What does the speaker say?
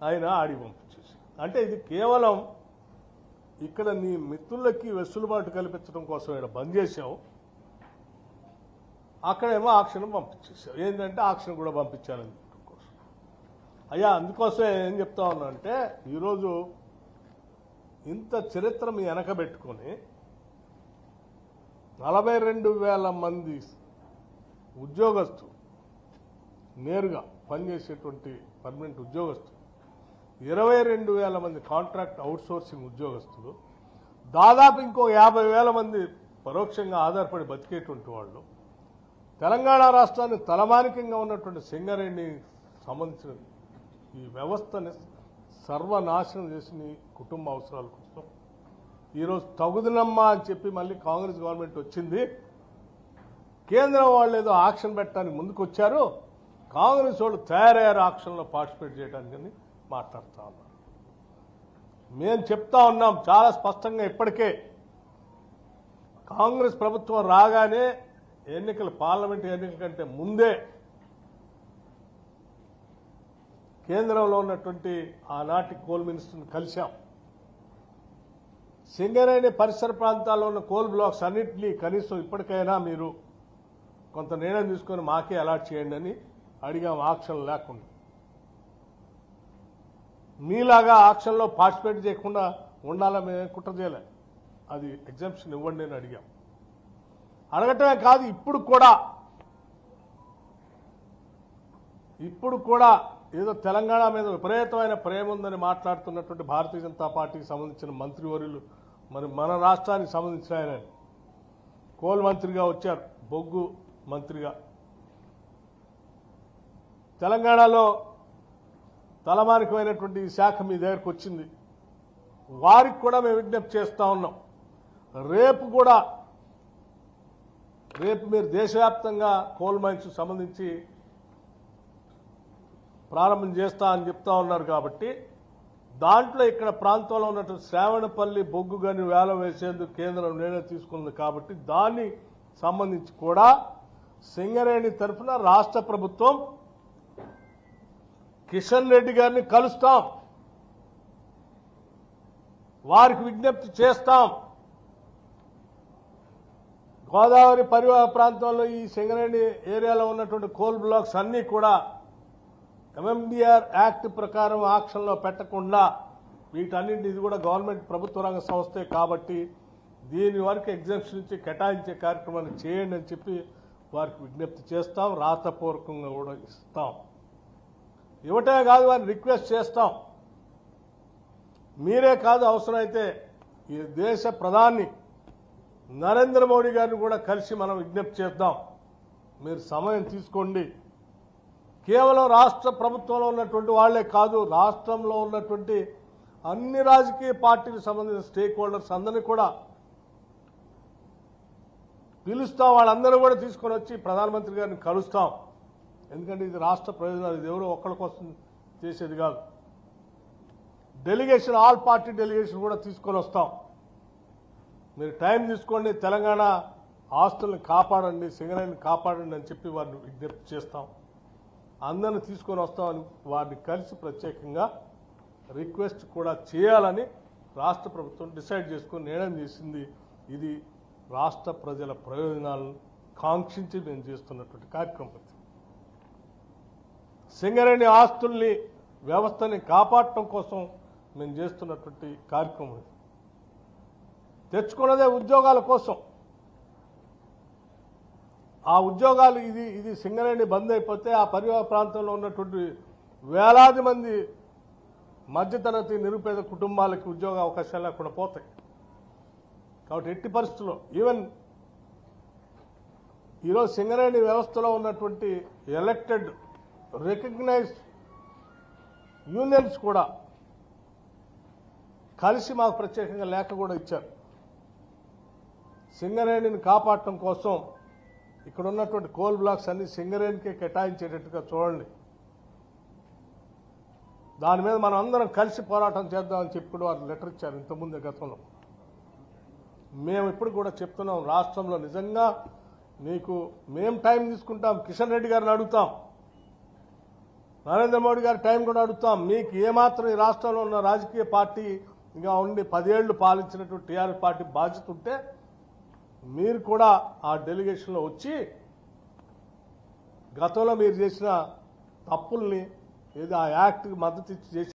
ఆయన ఆడికి పంపించేసి, అంటే ఇది కేవలం ఇక్కడ నీ మిత్రులకి వెసులుబాటు కల్పించడం కోసం ఇక్కడ బంద్ చేసావు, అక్కడేమో ఆక్షన్ పంపించేసావు. ఏంటంటే ఆక్షన్ కూడా పంపించాలని కోసం. అయ్యా అందుకోసమే ఏం చెప్తా ఉన్నా అంటే, ఈరోజు ఇంత చరిత్ర మీ వెనకబెట్టుకొని 42,000 మంది ఉద్యోగస్తులు నేరుగా పనిచేసేటువంటి పర్మనెంట్ ఉద్యోగస్తులు, 22,000 మంది కాంట్రాక్ట్ అవుట్సోర్సింగ్ ఉద్యోగస్తులు, దాదాపు ఇంకో 50,000 మంది పరోక్షంగా ఆధారపడి బతికేటువంటి వాళ్ళు, తెలంగాణ రాష్ట్రాన్ని తలమానికంగా ఉన్నటువంటి సింగరేణి సంబంధించిన ఈ వ్యవస్థని సర్వనాశనం చేసిన కుటుంబ అవసరాల కోసం ఈరోజు తగుదనమ్మా అని చెప్పి మళ్ళీ కాంగ్రెస్ గవర్నమెంట్ వచ్చింది. కేంద్రం వాళ్ళు ఏదో ఆక్షన్ పెట్టడానికి ముందుకు వచ్చారు, కాంగ్రెస్ వాళ్ళు తయారయ్యారు ఆక్షన్లో పార్టిసిపేట్ చేయడానికి మాట్లాడుతూ ఉన్నారు. మేము చెప్తా ఉన్నాం చాలా స్పష్టంగా, ఇప్పటికే కాంగ్రెస్ ప్రభుత్వం రాగానే ఎన్నికలు, పార్లమెంట్ ఎన్నికల కంటే ముందే కేంద్రంలో ఉన్నటువంటి ఆనాటి కోల్ మినిస్టర్ని కలిశాం. సింగరేణి పరిసర ప్రాంతాల్లో ఉన్న కోల్ బ్లాక్స్ అన్నింటినీ కనీసం ఇప్పటికైనా మీరు కొంత నిర్ణయం తీసుకొని మాకే అలాట్ చేయండి అని అడిగాం, ఆక్షన్ లేకుండా. మీలాగా ఆక్షన్లో పార్టిసిపేట్ చేయకుండా ఉండాలని మేము కుట్ర చేయలే, అది ఎగ్జామ్షన్ ఇవ్వండి అని అడిగాం. అడగటమే కాదు, ఇప్పుడు కూడా ఏదో తెలంగాణ మీద విపరీతమైన ప్రేమ ఉందని మాట్లాడుతున్నటువంటి భారతీయ జనతా పార్టీకి సంబంధించిన మంత్రివర్యులు, మరి మన రాష్ట్రానికి సంబంధించిన ఆయన కోల్ మంత్రిగా వచ్చారు, బొగ్గు మంత్రిగా. తెలంగాణలో తలమానికమైనటువంటి ఈ శాఖ మీ దగ్గరకు వచ్చింది, వారికి కూడా మేము విజ్ఞప్తి చేస్తూ ఉన్నాం. రేపు మీరు దేశవ్యాప్తంగా కోల్ మైన్స్ సంబంధించి ప్రారంభం చేస్తా అని చెప్తా ఉన్నారు కాబట్టి, దాంట్లో ఇక్కడ ప్రాంతంలో ఉన్నటువంటి శ్రావణపల్లి బొగ్గు గని వేల వేసేందుకు కేంద్రం నిర్ణయం తీసుకుంది కాబట్టి, దాన్ని సంబంధించి కూడా సింగరేణి తరఫున రాష్ట్ర ప్రభుత్వం కిషన్ రెడ్డి గారిని కలుస్తాం, వారికి విజ్ఞప్తి చేస్తాం. గోదావరి పరివాహ ప్రాంతంలో ఈ సింగరేణి ఏరియాలో ఉన్నటువంటి కోల్ బ్లాక్స్ అన్నీ కూడా ఎంఎండిఆర్ యాక్ట్ ప్రకారం ఆక్షన్లో పెట్టకుండా, వీటన్నింటి ఇది కూడా గవర్నమెంట్ ప్రభుత్వ రంగ సంస్థే కాబట్టి దీని వరకు ఎగ్జామ్షన్ ఇచ్చి కేటాయించే కార్యక్రమాన్ని చేయండి అని చెప్పి వారికి విజ్ఞప్తి చేస్తాం, రాతపూర్వకంగా కూడా ఇస్తాం. ఇవ్వటమే కాదు, వారిని రిక్వెస్ట్ చేస్తాం. మీరే కాదు, అవసరమైతే ఈ దేశ ప్రధాని నరేంద్ర మోడీ గారిని కూడా కలిసి మనం విజ్ఞప్తి చేద్దాం, మీరు సమయం తీసుకోండి. కేవలం రాష్ట్ర ప్రభుత్వంలో ఉన్నటువంటి వాళ్లే కాదు, రాష్ట్రంలో ఉన్నటువంటి అన్ని రాజకీయ పార్టీలకు సంబంధించిన స్టేక్ హోల్డర్స్ అందరినీ కూడా పిలుస్తాం, వాళ్ళందరూ కూడా తీసుకొని వచ్చి ప్రధానమంత్రి గారిని కలుస్తాం. ఎందుకంటే ఇది రాష్ట్ర ప్రయోజనాలు, ఇది ఎవరో ఒక్కడి కోసం చేసేది కాదు. డెలిగేషన్, ఆల్ పార్టీ డెలిగేషన్ కూడా తీసుకొని వస్తాం. మీరు టైం తీసుకోండి, తెలంగాణ ఆస్తుల్ని కాపాడండి, సింగరేణిని కాపాడండి అని చెప్పి వారిని విజ్ఞప్తి చేస్తాం. అందరిని తీసుకొని వస్తామని వారిని కలిసి ప్రత్యేకంగా రిక్వెస్ట్ కూడా చేయాలని రాష్ట్ర ప్రభుత్వం డిసైడ్ చేసుకుని నిర్ణయం చేసింది. ఇది రాష్ట్ర ప్రజల ప్రయోజనాలను కాంక్షించి మేము చేస్తున్నటువంటి కార్యక్రమం. సింగరేణి ఆస్తుల్ని, వ్యవస్థని కాపాడటం కోసం మేము చేస్తున్నటువంటి కార్యక్రమం. తెచ్చుకున్నదే ఉద్యోగాల కోసం. ఆ ఉద్యోగాలు ఇది సింగరేణి బంద్ అయిపోతే ఆ పరివాహ ప్రాంతంలో ఉన్నటువంటి వేలాది మంది మధ్యతరగతి నిరుపేద కుటుంబాలకి ఉద్యోగ అవకాశాలు లేకుండా పోతాయి. కాబట్టి ఎట్టి పరిస్థితుల్లో ఈవెన్ ఈరోజు సింగరేణి వ్యవస్థలో ఉన్నటువంటి ఎలక్టెడ్ రికగ్నైజ్డ్ యూనియన్స్ కూడా కలిసి మాకు ప్రత్యేకంగా లేఖ కూడా ఇచ్చారు. సింగరేణిని కాపాడటం కోసం ఇక్కడ ఉన్నటువంటి కోల్ బ్లాక్స్ అన్ని సింగరేణికే కేటాయించేటట్టుగా చూడండి, దాని మీద మనం అందరం కలిసి పోరాటం చేద్దామని చెప్పి కూడా వారు లెటర్ ఇచ్చారు ఇంతకుముందే గతంలో. మేము ఇప్పుడు కూడా చెప్తున్నాం, రాష్ట్రంలో నిజంగా మీకు మేము టైం తీసుకుంటాం, కిషన్ రెడ్డి గారిని అడుగుతాం, నరేంద్ర మోడీ గారి టైం కూడా అడుగుతాం. మీకు ఏమాత్రం ఈ రాష్ట్రంలో ఉన్న రాజకీయ పార్టీ ఇంకా ఉండి 10 ఏళ్లు పాలించినటువంటి టీఆర్ఎస్ పార్టీ బాధ్యత ఉంటే మీరు కూడా ఆ డెలిగేషన్లో వచ్చి గతంలో మీరు చేసిన తప్పుల్ని ఏదో ఆ యాక్ట్కి మద్దతు ఇచ్చి చేసి